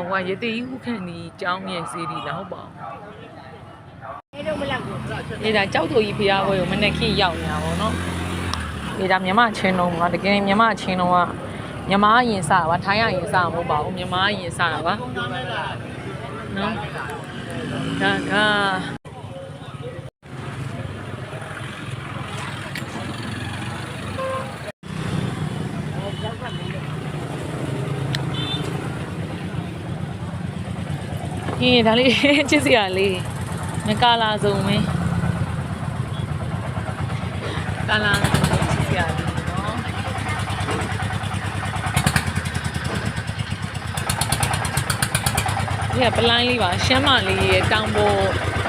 ဟိုကရသေးကြီးခုခန့်ဒီကျောင်းရဲ့ဈေးဒီလောက်ပေါ့အေးဒါကြောက်တော်ကြီးဖျားပွဲကိုမနေ့ကရောက်နေတာပေါ့နော်အေးဒါမြမချင်းလုံးကတကယ်မြမချင်းလုံးကမြမရင်စပါထိုင်းရရင်စမဟုတ်ပါဘူးမြမရင်စတာပါနော်ဒါဟင်းဒါလေးချစ်စရာလေးမကာလာဆုံးမင်းကာလာဆုံးချစ်စရာလေးနော်ဒီကပလိုင်းလေးပါရှမ်းမလေးရဲ့တောင်ပေါ်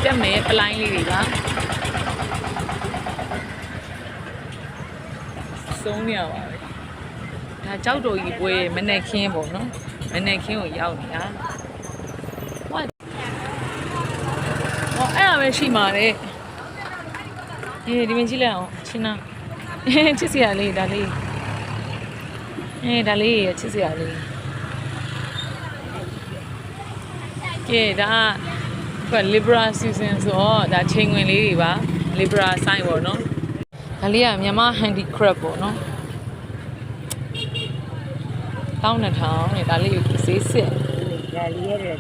တက်မယ်ပလိုင်းလေးတွေပါဆုံးနေရပါပဲဒါကြောက်တော်ကြီးပွဲမနေ့ခင်းပေါ့နော်မနေ့ခင်းကိုရောက်နေတာအဲ့ဒါပဲရှိမှာလေဒီမင်းကြည့်လိုက်အောင်ချင်းနာချစ်စရာလေးဒါလေးဒါလေးချစ်စရာလေးကဲဒါက Libra season ဆိုတော့ဒါချိန်ဝင်လေးတွေပါ Libra sign ပေါ့နော်ဒါလေးကမြန်မာ handicraft ပေါ့နော်1200နဲ့ဒါလေးကိုဈေးစစ်ဒါလေးရတယ်